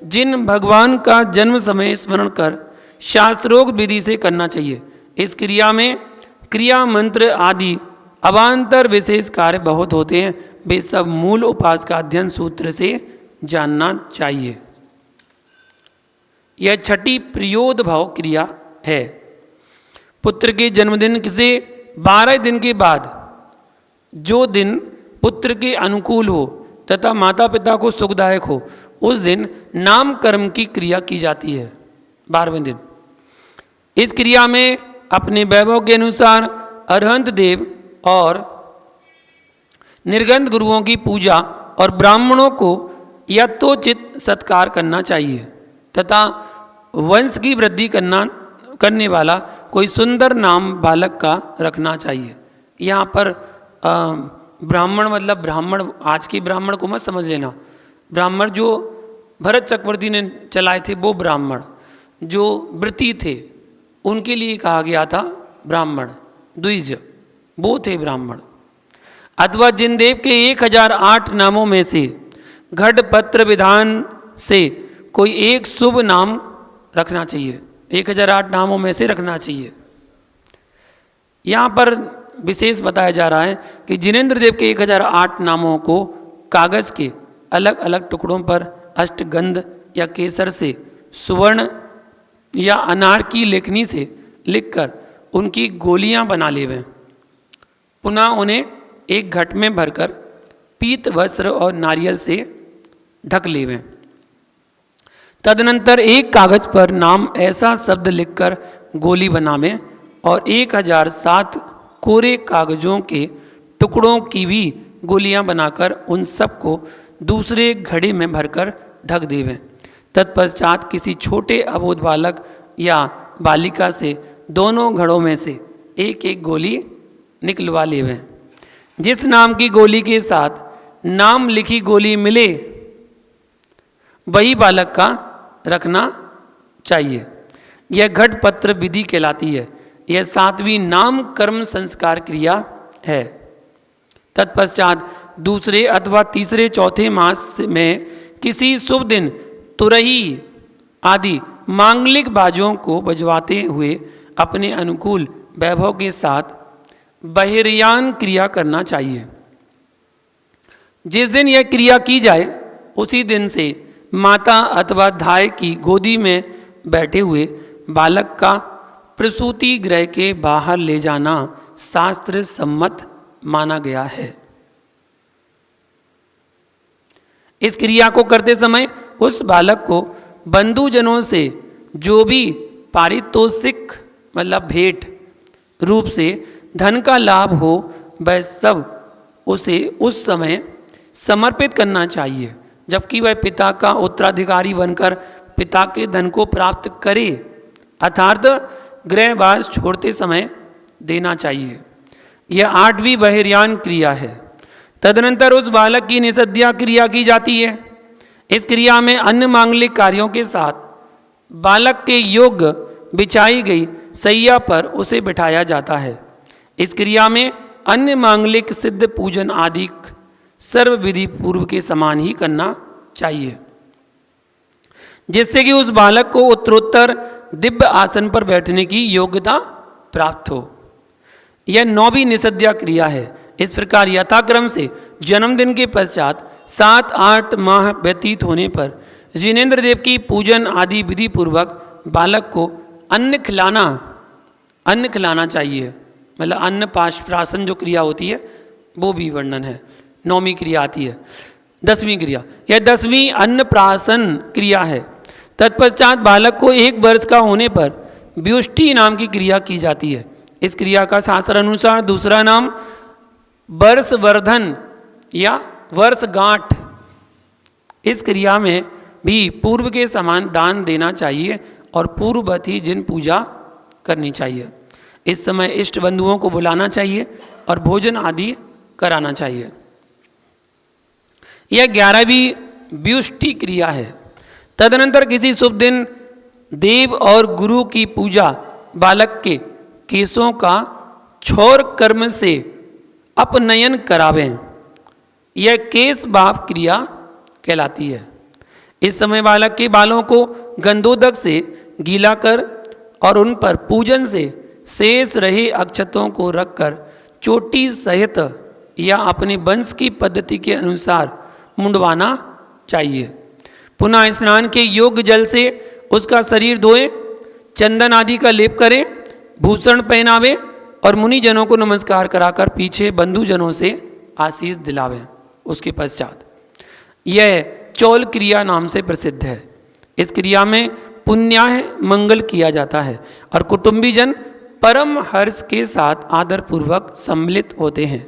जिन भगवान का जन्म समय स्मरण कर शास्त्रोक्त विधि से करना चाहिए। इस क्रिया में क्रिया मंत्र आदि अवान्तर विशेष कार्य बहुत होते हैं, वे सब मूल उपास का अध्ययन सूत्र से जानना चाहिए। यह 6ठी प्रियोद भाव क्रिया है। पुत्र के जन्मदिन से 12 दिन के बाद जो दिन पुत्र के अनुकूल हो तथा माता पिता को सुखदायक हो, उस दिन नामकर्म की क्रिया की जाती है। 12वें दिन इस क्रिया में अपने वैभव के अनुसार अरहंत देव और निर्गंध गुरुओं की पूजा और ब्राह्मणों को यथोचित सत्कार करना चाहिए तथा वंश की वृद्धि करने वाला कोई सुंदर नाम बालक का रखना चाहिए। यहाँ पर ब्राह्मण मतलब ब्राह्मण आज के ब्राह्मण को मत समझ लेना। ब्राह्मण जो भरत चक्रवर्ती ने चलाए थे वो ब्राह्मण, जो वृत्ति थे उनके लिए कहा गया था ब्राह्मण, द्विज वो थे ब्राह्मण। अथवा जिन देव के 1008 नामों में से घटपत्र विधान से कोई एक शुभ नाम रखना चाहिए। 1008 नामों में से रखना चाहिए। यहाँ पर विशेष बताया जा रहा है कि जिनेंद्र देव के 1008 नामों को कागज के अलग अलग टुकड़ों पर अष्टगंध या केसर से, सुवर्ण या अनार की लेखनी से लिखकर उनकी गोलियां बना लेवें। पुनः उन्हें एक घट में भरकर पीत वस्त्र और नारियल से ढक लेवें। तदनंतर एक कागज पर नाम ऐसा शब्द लिखकर गोली बनावें और 1007 कोरे कागजों के टुकड़ों की भी गोलियां बनाकर उन सबको दूसरे घड़े में भरकर ढक देवें। तत्पश्चात किसी छोटे अबोध बालक या बालिका से दोनों घड़ों में से एक एक गोली निकलवा लेवें। जिस नाम की गोली के साथ नाम लिखी गोली मिले वही बालक का रखना चाहिए। यह घटपत्र विधि कहलाती है। यह 7वीं नाम कर्म संस्कार क्रिया है। तत्पश्चात दूसरे अथवा तीसरे चौथे मास में किसी शुभ दिन तुरही आदि मांगलिक बाजों को बजवाते हुए अपने अनुकूल वैभव के साथ बहिर्यान क्रिया करना चाहिए। जिस दिन यह क्रिया की जाए उसी दिन से माता अथवा धाय की गोदी में बैठे हुए बालक का प्रसूति गृह के बाहर ले जाना शास्त्र सम्मत माना गया है। इस क्रिया को करते समय उस बालक को बंधुजनों से जो भी पारितोषिक मतलब भेंट रूप से धन का लाभ हो वह सब उसे उस समय समर्पित करना चाहिए, जबकि वह पिता का उत्तराधिकारी बनकर पिता के धन को प्राप्त करे, अर्थात गृहवास छोड़ते समय देना चाहिए। यह 8वीं बहिर्यान क्रिया है। तदनंतर उस बालक की निषद्या क्रिया की जाती है। इस क्रिया में अन्य मांगलिक कार्यों के साथ बालक के योग्य बिछाई गई सैया पर उसे बिठाया जाता है। इस क्रिया में अन्य मांगलिक सिद्ध पूजन आदि सर्व विधि पूर्व के समान ही करना चाहिए, जिससे कि उस बालक को उत्तरोत्तर दिव्य आसन पर बैठने की योग्यता प्राप्त हो। यह 9वीं निषद्या क्रिया है। इस प्रकार यथाक्रम से जन्मदिन के पश्चात 7-8 माह व्यतीत होने पर जिनेंद्र देव की पूजन आदि विधि पूर्वक बालक को अन्न खिलाना चाहिए। मतलब अन्न प्राशन जो क्रिया होती है वो भी वर्णन है। 9वीं क्रिया आती है। 10वीं क्रिया, यह 10वीं अन्न प्राशन क्रिया है। तत्पश्चात बालक को 1 वर्ष का होने पर व्युष्टि नाम की क्रिया की जाती है। इस क्रिया का शास्त्र अनुसार दूसरा नाम वर्षवर्धन या वर्षगांठ। इस क्रिया में भी पूर्व के समान दान देना चाहिए और पूर्ववत ही जिन पूजा करनी चाहिए। इस समय इष्ट बंधुओं को बुलाना चाहिए और भोजन आदि कराना चाहिए। यह 11वीं व्युष्टि क्रिया है। तदनंतर किसी शुभ दिन देव और गुरु की पूजा बालक के केशों का क्षौर कर्म से अपनयन करावें। यह केश बाप क्रिया कहलाती है। इस समय बालक के बालों को गंधोदक से गीला कर और उन पर पूजन से शेष रहे अक्षतों को रखकर चोटी सहित या अपने वंश की पद्धति के अनुसार मुंडवाना चाहिए। पुनः स्नान के योग्य जल से उसका शरीर धोए, चंदन आदि का लेप करें, भूषण पहनावे और मुनिजनों को नमस्कार कराकर पीछे बंधुजनों से आशीष दिलावे। उसके पश्चात यह चौल क्रिया नाम से प्रसिद्ध है। इस क्रिया में पुण्याह मंगल किया जाता है और कुटुंबीजन परम हर्ष के साथ आदरपूर्वक सम्मिलित होते हैं।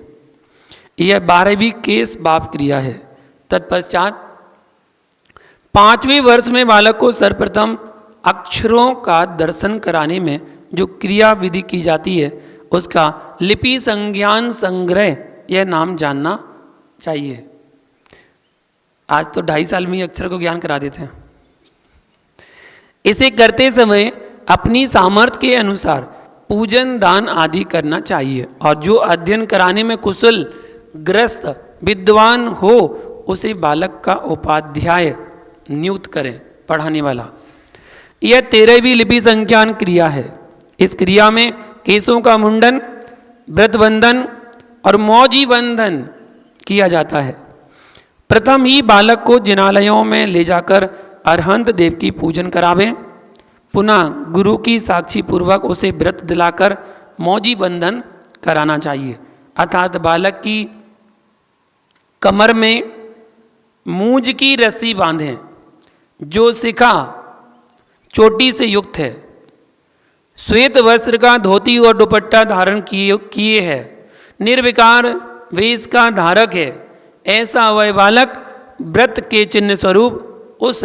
यह 12वीं केश बाप क्रिया है। तत्पश्चात 5वें वर्ष में बालक को सर्वप्रथम अक्षरों का दर्शन कराने में जो क्रिया विधि की जाती है उसका लिपि संज्ञान संग्रह यह नाम जानना चाहिए। आज तो 2.5 साल में ही अक्षर को ज्ञान करा देते हैं। इसे करते समय अपनी सामर्थ्य के अनुसार पूजन दान आदि करना चाहिए और जो अध्ययन कराने में कुशल ग्रस्त विद्वान हो उसे बालक का उपाध्याय नियुक्त करें, पढ़ाने वाला। यह 13वीं लिपि संज्ञान क्रिया है। इस क्रिया में केशों का मुंडन, व्रतबंधन और मौजी बंधन किया जाता है। प्रथम ही बालक को जिनालयों में ले जाकर अरहंत देव की पूजन करावें। पुनः गुरु की साक्षी पूर्वक उसे व्रत दिलाकर मौजी बंधन कराना चाहिए, अर्थात बालक की कमर में मूंज की रस्सी बांधें जो शिखा चोटी से युक्त है, श्वेत वस्त्र का धोती और दुपट्टा धारण किए है, निर्विकार वेश का धारक है। ऐसा वह बालक व्रत के चिन्ह स्वरूप उस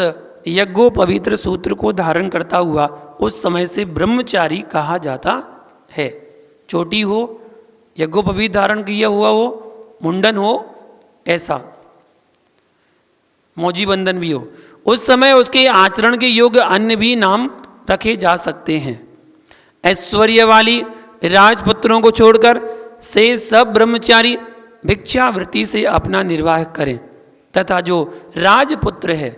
यज्ञोपवित्र सूत्र को धारण करता हुआ उस समय से ब्रह्मचारी कहा जाता है। चोटी हो, यज्ञोपवीत धारण किया हुआ हो, मुंडन हो, ऐसा मौजी बंधन भी हो। उस समय उसके आचरण के योग्य अन्य भी नाम रखे जा सकते हैं। ऐश्वर्यवाली राजपुत्रों को छोड़कर से सब ब्रह्मचारी भिक्षावृत्ति से अपना निर्वाह करें तथा जो राजपुत्र है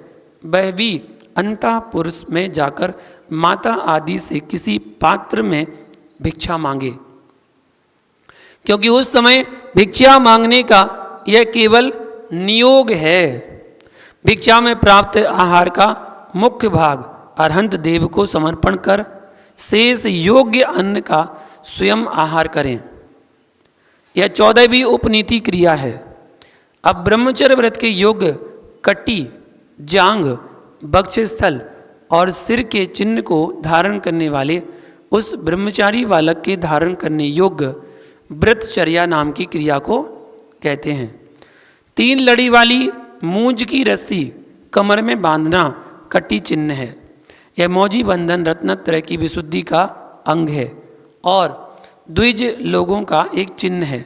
वह भी अंतःपुर में जाकर माता आदि से किसी पात्र में भिक्षा मांगे, क्योंकि उस समय भिक्षा मांगने का यह केवल नियोग है। भिक्षा में प्राप्त आहार का मुख्य भाग अरहंत देव को समर्पण कर शेष योग्य अन्न का स्वयं आहार करें। यह 14वीं उपनीति क्रिया है। अब ब्रह्मचर्य व्रत के योग्य कटी, जांघ, वक्षस्थल और सिर के चिन्ह को धारण करने वाले उस ब्रह्मचारी बालक के धारण करने योग्य व्रतचर्या नाम की क्रिया को कहते हैं। 3 लड़ी वाली मूंज की रस्सी कमर में बांधना कटी चिन्ह है। यह मौजी बंधन रत्नत्रय की विशुद्धि का अंग है और द्विज लोगों का एक चिन्ह है।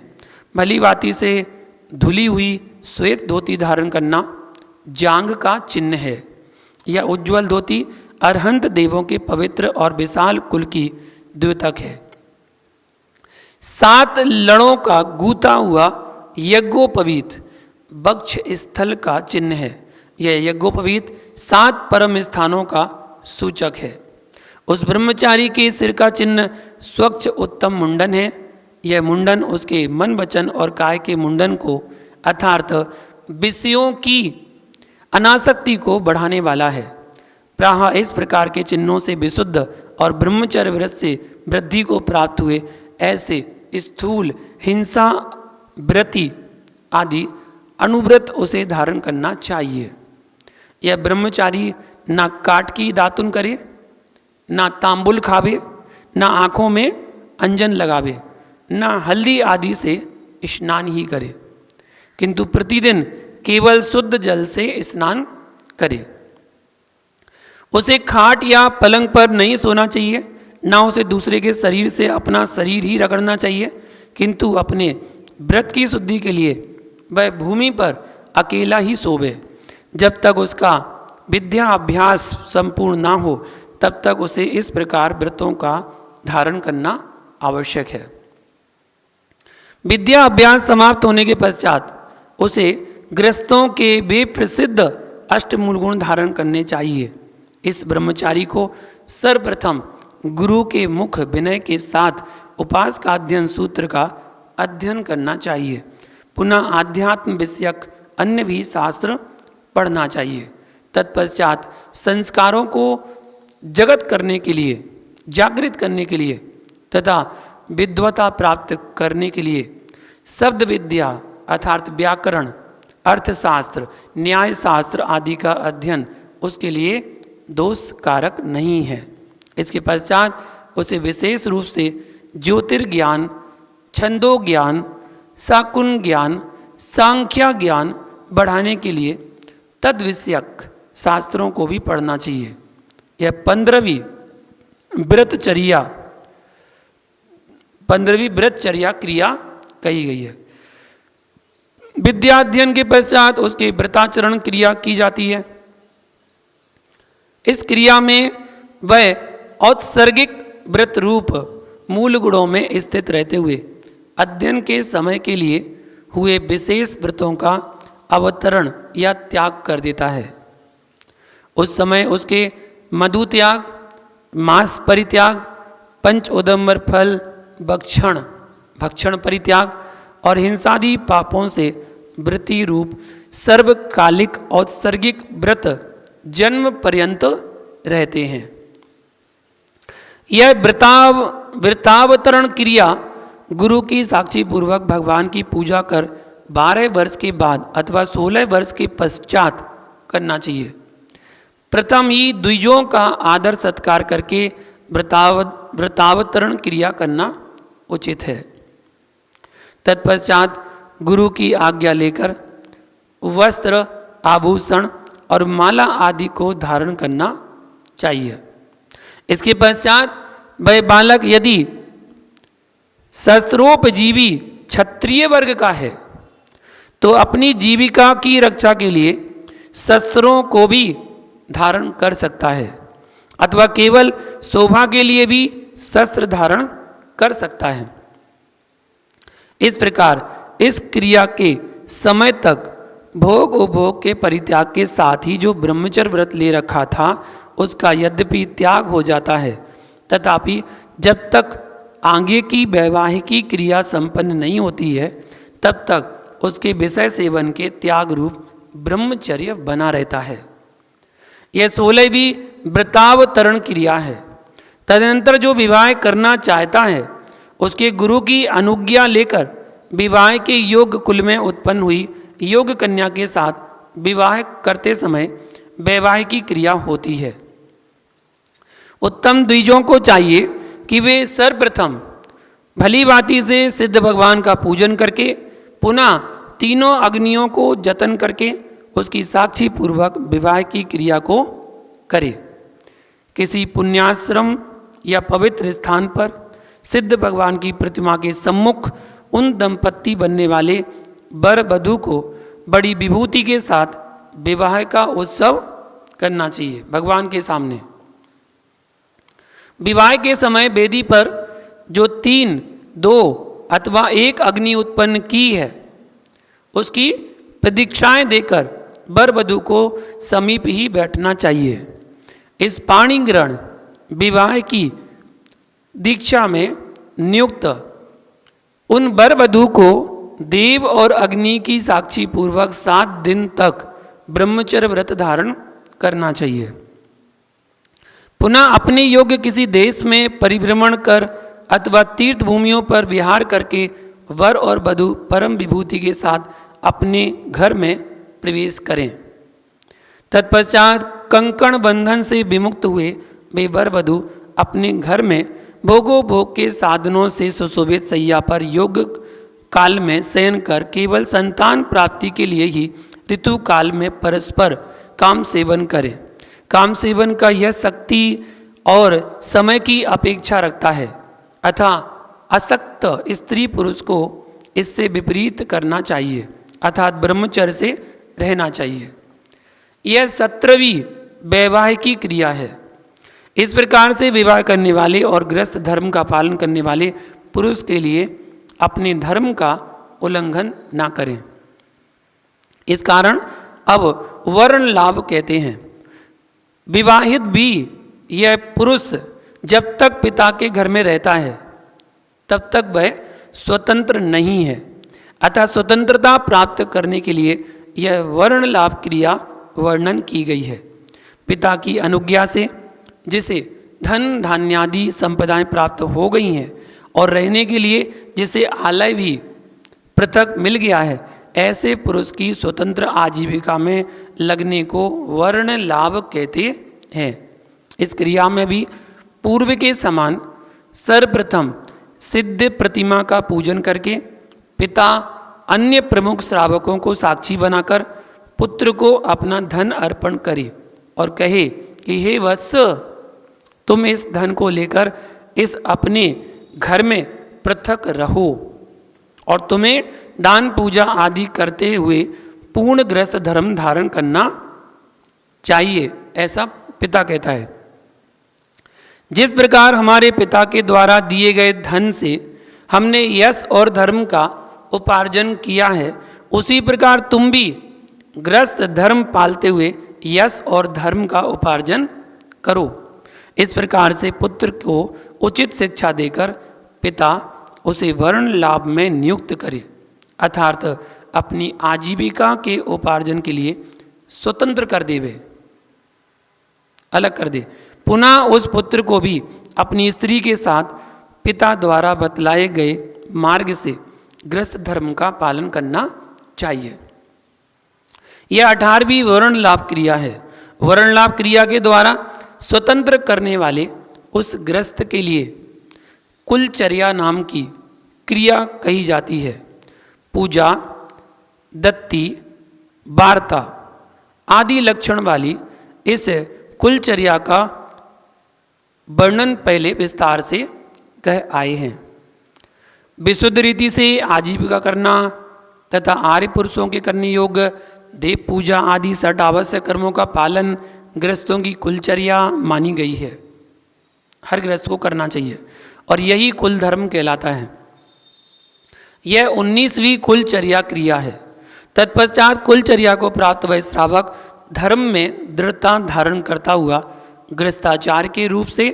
भली भांति से धुली हुई श्वेत धोती धारण करना जांघ का चिन्ह है। यह उज्ज्वल धोती अरहंत देवों के पवित्र और विशाल कुल की द्योतक है। 7 लड़ों का गूथा हुआ यज्ञोपवीत वक्ष स्थल का चिन्ह है। यह यज्ञोपवीत 7 परम स्थानों का सूचक है। उस ब्रह्मचारी के सिर का चिन्ह स्वच्छ उत्तम मुंडन है। यह मुंडन उसके मन वचन और काय के मुंडन को अर्थात विषयों की अनासक्ति को बढ़ाने वाला है। प्राह इस प्रकार के चिन्हों से विशुद्ध और ब्रह्मचर्य व्रत से वृद्धि को प्राप्त हुए ऐसे स्थूल हिंसा व्रति आदि अनुव्रत उसे धारण करना चाहिए। यह ब्रह्मचारी ना काट की दातुन करे, ना तांबुल खावे, ना आँखों में अंजन लगावे, ना हल्दी आदि से स्नान ही करे, किंतु प्रतिदिन केवल शुद्ध जल से स्नान करे। उसे खाट या पलंग पर नहीं सोना चाहिए, ना उसे दूसरे के शरीर से अपना शरीर ही रगड़ना चाहिए, किंतु अपने व्रत की शुद्धि के लिए वह भूमि पर अकेला ही सोवे। जब तक उसका विद्या अभ्यास संपूर्ण ना हो तब तक उसे इस प्रकार व्रतों का धारण करना आवश्यक है। विद्या अभ्यास समाप्त होने के पश्चात उसे गृहस्थों के वे प्रसिद्ध अष्टमूल गुण धारण करने चाहिए। इस ब्रह्मचारी को सर्वप्रथम गुरु के मुख विनय के साथ उपास का अध्ययन सूत्र का अध्ययन करना चाहिए। पुनः आध्यात्म विषयक अन्य भी शास्त्र पढ़ना चाहिए। तत्पश्चात संस्कारों को जगत करने के लिए, जागृत करने के लिए तथा विद्वता प्राप्त करने के लिए शब्द विद्या अर्थात व्याकरण, अर्थशास्त्र, न्याय शास्त्र आदि का अध्ययन उसके लिए दोष कारक नहीं है। इसके पश्चात उसे विशेष रूप से ज्योतिर्ज्ञान, छंदो ज्ञान, शाकुन ज्ञान, सांख्या ज्ञान बढ़ाने के लिए तद विषयक शास्त्रों को भी पढ़ना चाहिए। यह 15वीं व्रतचर्या क्रिया कही गई है। विद्याध्ययन के पश्चात उसके व्रताचरण क्रिया की जाती है। इस क्रिया में वह औत्सर्गिक व्रत रूप मूल गुणों में स्थित रहते हुए अध्ययन के समय के लिए हुए विशेष व्रतों का अवतरण या त्याग कर देता है। उस समय उसके मधु त्याग, मांस परित्याग, पंच उदम्बर फल भक्षण परित्याग और हिंसादि पापों से वृत्ति रूप सर्वकालिक औत्सर्गिक व्रत जन्म पर्यंत रहते हैं। यह व्रतावतरण क्रिया गुरु की साक्षी पूर्वक भगवान की पूजा कर 12 वर्ष के बाद अथवा 16 वर्ष के पश्चात करना चाहिए। प्रथम ही द्विजों का आदर सत्कार करके व्रतावतरण क्रिया करना उचित है। तत्पश्चात गुरु की आज्ञा लेकर वस्त्र, आभूषण और माला आदि को धारण करना चाहिए। इसके पश्चात वह बालक यदि शस्त्रोपजीवी क्षत्रिय वर्ग का है तो अपनी जीविका की रक्षा के लिए शस्त्रों को भी धारण कर सकता है अथवा केवल शोभा के लिए भी शस्त्र धारण कर सकता है। इस प्रकार इस क्रिया के समय तक भोग उपभोग के परित्याग के साथ ही जो ब्रह्मचर्य व्रत ले रखा था उसका यद्यपि त्याग हो जाता है, तथापि जब तक आगे की वैवाहिकी क्रिया संपन्न नहीं होती है तब तक उसके विषय सेवन के त्याग रूप ब्रह्मचर्य बना रहता है। यह 16वीं व्रतावतरण क्रिया है। तदनंतर जो विवाह करना चाहता है उसके गुरु की अनुज्ञा लेकर विवाह के योग्य कुल में उत्पन्न हुई योग्य कन्या के साथ विवाह करते समय वैवाहिकी क्रिया होती है। उत्तम द्विजों को चाहिए कि वे सर्वप्रथम भली भांति से सिद्ध भगवान का पूजन करके पुनः तीनों अग्नियों को जतन करके उसकी साक्षी पूर्वक विवाह की क्रिया को करे। किसी पुण्याश्रम या पवित्र स्थान पर सिद्ध भगवान की प्रतिमा के सम्मुख उन दंपत्ति बनने वाले वर वधू को बड़ी विभूति के साथ विवाह का उत्सव करना चाहिए भगवान के सामने। विवाह के समय वेदी पर जो 3, 2 अथवा 1 अग्नि उत्पन्न की है उसकी प्रदीक्षाएं देकर वर वधू को समीप ही बैठना चाहिए। इस पाणी ग्रहण विवाह की दीक्षा में नियुक्त उन वर वधू को देव और अग्नि की साक्षी पूर्वक 7 दिन तक ब्रह्मचर्य व्रत धारण करना चाहिए। पुनः अपने योग्य किसी देश में परिभ्रमण कर अथवा तीर्थ भूमियों पर विहार करके वर और वधू परम विभूति के साथ अपने घर में प्रवेश करें। तत्पश्चात कंकण बंधन से विमुक्त हुए वे वर वधू अपने घर में भोगोपभोग के साधनों से सुशोभित शैया पर योग काल में शयन कर केवल संतान प्राप्ति के लिए ही ऋतु काल में परस्पर काम सेवन करें। काम सेवन का यह शक्ति और समय की अपेक्षा रखता है, अतः असक्त स्त्री पुरुष को इससे विपरीत करना चाहिए, अर्थात ब्रह्मचर्य से रहना चाहिए। यह 17वीं वैवाहिक क्रिया है। इस प्रकार से विवाह करने वाले और गृहस्थ धर्म का पालन करने वाले पुरुष के लिए अपने धर्म का उल्लंघन ना करें। इस कारण अब वर्ण लाभ कहते हैं। विवाहित भी यह पुरुष जब तक पिता के घर में रहता है तब तक वह स्वतंत्र नहीं है, अतः स्वतंत्रता प्राप्त करने के लिए यह वर्ण लाभ क्रिया वर्णन की गई है। पिता की अनुज्ञा से जिसे धन धान्यादि संपदाएं प्राप्त हो गई हैं और रहने के लिए जिसे आलय भी पृथक मिल गया है, ऐसे पुरुष की स्वतंत्र आजीविका में लगने को वर्ण लाभ कहते हैं। इस क्रिया में भी पूर्व के समान सर्वप्रथम सिद्ध प्रतिमा का पूजन करके पिता अन्य प्रमुख श्रावकों को साक्षी बनाकर पुत्र को अपना धन अर्पण करे और कहे कि हे वत्स, तुम इस धन को लेकर इस अपने घर में पृथक रहो और तुम्हें दान पूजा आदि करते हुए पूर्ण गृहस्थ धर्म धारण करना चाहिए, ऐसा पिता कहता है। जिस प्रकार हमारे पिता के द्वारा दिए गए धन से हमने यश और धर्म का उपार्जन किया है, उसी प्रकार तुम भी गृहस्थ धर्म पालते हुए यश और धर्म का उपार्जन करो। इस प्रकार से पुत्र को उचित शिक्षा देकर पिता उसे वर्ण लाभ में नियुक्त करे, अर्थात अपनी आजीविका के उपार्जन के लिए स्वतंत्र कर देवे, अलग कर दे। पुनः उस पुत्र को भी अपनी स्त्री के साथ पिता द्वारा बतलाए गए मार्ग से गृहस्थ धर्म का पालन करना चाहिए। यह 18वीं वर्ण लाभ क्रिया है। वर्ण लाभ क्रिया के द्वारा स्वतंत्र करने वाले उस गृहस्थ के लिए कुलचर्या नाम की क्रिया कही जाती है। पूजा, दत्ती, वार्ता आदि लक्षण वाली इस कुलचर्या का वर्णन पहले विस्तार से कह आए हैं। विशुद्ध रीति से आजीविका करना तथा आर्य पुरुषों के करने योग्य देव पूजा आदि 6 आवश्यक कर्मों का पालन गृहस्थों की कुलचर्या मानी गई है। हर गृहस्थ को करना चाहिए और यही कुल धर्म कहलाता है। यह 19वीं कुलचर्या क्रिया है। तत्पश्चात कुलचर्या को प्राप्त वह श्रावक धर्म में दृढ़ता धारण करता हुआ गृहस्थाचार के रूप से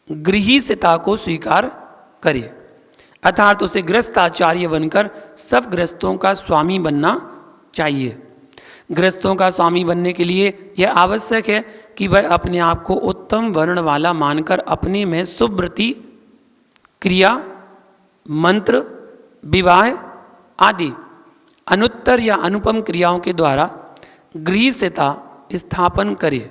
गृहीसता को स्वीकार करे, अर्थात उसे गृहस्थाचार्य बनकर सब गृहस्थों का स्वामी बनना चाहिए। गृहस्थों का स्वामी बनने के लिए यह आवश्यक है कि वह अपने आप को उत्तम वर्ण वाला मानकर अपने में सुव्रति क्रिया, मंत्र, विवाह आदि अनुत्तर या अनुपम क्रियाओं के द्वारा गृहीसता स्थापन करे।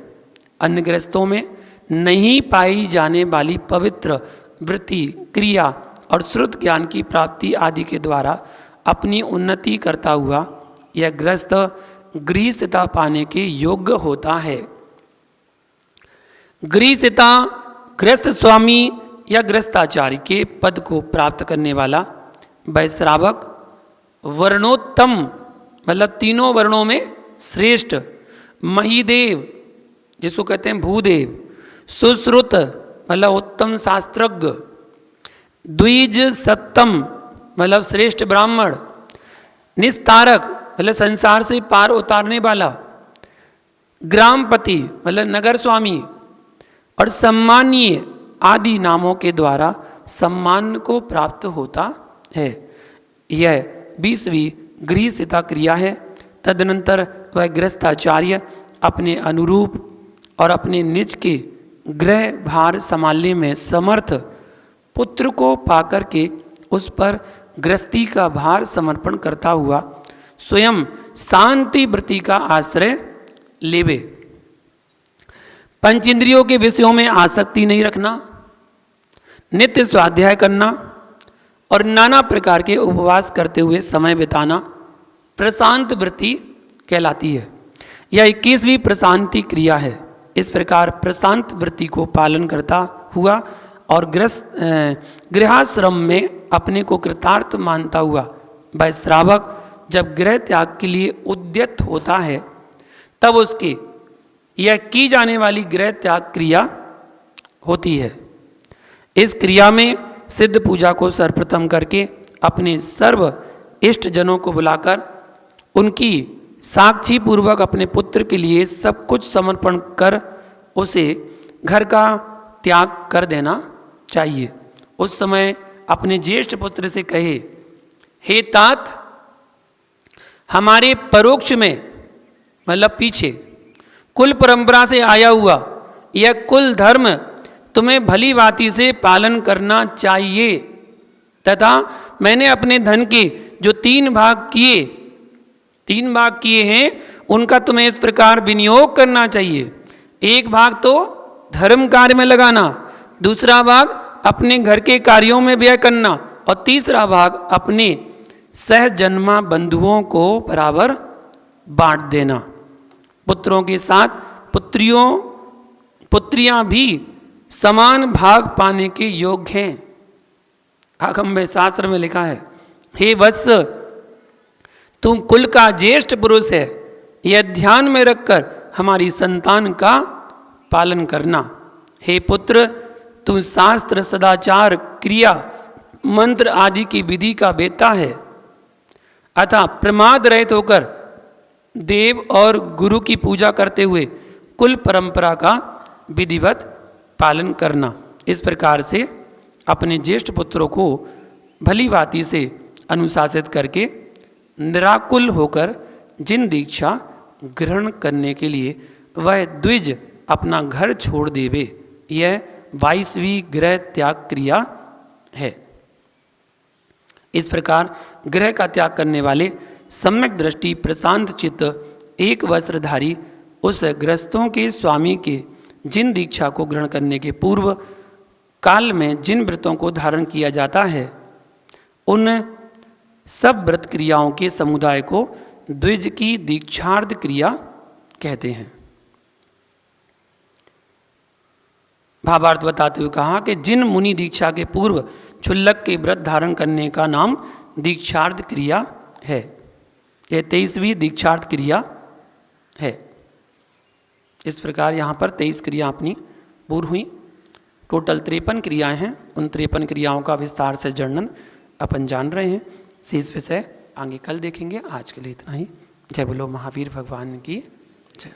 अन्य गृहस्थों में नहीं पाई जाने वाली पवित्र वृत्ति, क्रिया और श्रुत ज्ञान की प्राप्ति आदि के द्वारा अपनी उन्नति करता हुआ यह गृहस्थ गृहीसता पाने के योग्य होता है। गृहीसता गृहस्थ स्वामी या गृहस्थाचार्य के पद को प्राप्त करने वाला वह श्रावक वर्णोत्तम, मतलब तीनों वर्णों में श्रेष्ठ, महिदेव जिसको कहते हैं भूदेव, सुश्रुत मतलब उत्तम शास्त्रज्ञ, द्विज सत्तम मतलब श्रेष्ठ ब्राह्मण, निस्तारक मतलब संसार से पार उतारने वाला, ग्रामपति मतलब नगर स्वामी, और सम्मानीय आदि नामों के द्वारा सम्मान को प्राप्त होता है। यह 20वीं गृहस्थिता क्रिया है। तदनंतर वह गृहस्थाचार्य अपने अनुरूप और अपने निज के गृह भार संभालने में समर्थ पुत्र को पाकर के उस पर गृहस्थी का भार समर्पण करता हुआ स्वयं शांति वृत्ति का आश्रय लेवे। पंच इंद्रियों के विषयों में आसक्ति नहीं रखना, नित्य स्वाध्याय करना और नाना प्रकार के उपवास करते हुए समय बिताना प्रशांत वृत्ति कहलाती है। यह 21वीं प्रशांति क्रिया है। इस प्रकार प्रशांत वृत्ति को पालन करता हुआ और गृहाश्रम में अपने को कृतार्थ मानता हुआ वह श्रावक जब गृह त्याग के लिए उद्यत होता है तब उसकी यह की जाने वाली गृह त्याग क्रिया होती है। इस क्रिया में सिद्ध पूजा को सर्वप्रथम करके अपने सर्व इष्ट जनों को बुलाकर उनकी साक्षी पूर्वक अपने पुत्र के लिए सब कुछ समर्पण कर उसे घर का त्याग कर देना चाहिए। उस समय अपने ज्येष्ठ पुत्र से कहे, हे तात, हमारे परोक्ष में मतलब पीछे कुल परंपरा से आया हुआ यह कुल धर्म तुम्हें भली भांति से पालन करना चाहिए तथा मैंने अपने धन के जो 3 भाग किए हैं उनका तुम्हें इस प्रकार विनियोग करना चाहिए। एक भाग तो धर्म कार्य में लगाना, दूसरा भाग अपने घर के कार्यों में व्यय करना और तीसरा भाग अपने सहजन्मा बंधुओं को बराबर बांट देना। पुत्रों के साथ पुत्रियां भी समान भाग पाने के योग्य हैं। आगम में शास्त्र में लिखा है, हे वत्स, तुम कुल का ज्येष्ठ पुरुष है, यह ध्यान में रखकर हमारी संतान का पालन करना। हे पुत्र, तू शास्त्र सदाचार क्रिया मंत्र आदि की विधि का वेत्ता है, अतः प्रमाद रहित होकर देव और गुरु की पूजा करते हुए कुल परंपरा का विधिवत पालन करना। इस प्रकार से अपने ज्येष्ठ पुत्रों को भली भांति से अनुशासित करके निराकुल होकर जिन दीक्षा ग्रहण करने के लिए वह द्विज अपना घर छोड़ देवे, यह 22वीं गृह त्याग क्रिया है। इस प्रकार गृह का त्याग करने वाले सम्यक दृष्टि प्रशांत चित्त एक वस्त्रधारी उस गृहस्थों के स्वामी के जिन दीक्षा को ग्रहण करने के पूर्व काल में जिन व्रतों को धारण किया जाता है उन सब व्रत क्रियाओं के समुदाय को द्विज की दीक्षार्थ क्रिया कहते हैं। भावार्थ बताते हुए कहा कि जिन मुनि दीक्षा के पूर्व क्षुल्लक के व्रत धारण करने का नाम दीक्षार्थ क्रिया है। यह 23वीं दीक्षार्थ क्रिया है। इस प्रकार यहाँ पर 23 क्रिया अपनी पूर्ण हुई। टोटल 53 क्रियाएं हैं। उन 53 क्रियाओं का विस्तार से वर्णन अपन जान रहे हैं। शेष विषय आगे कल देखेंगे। आज के लिए इतना ही। जय बोलो महावीर भगवान की जय।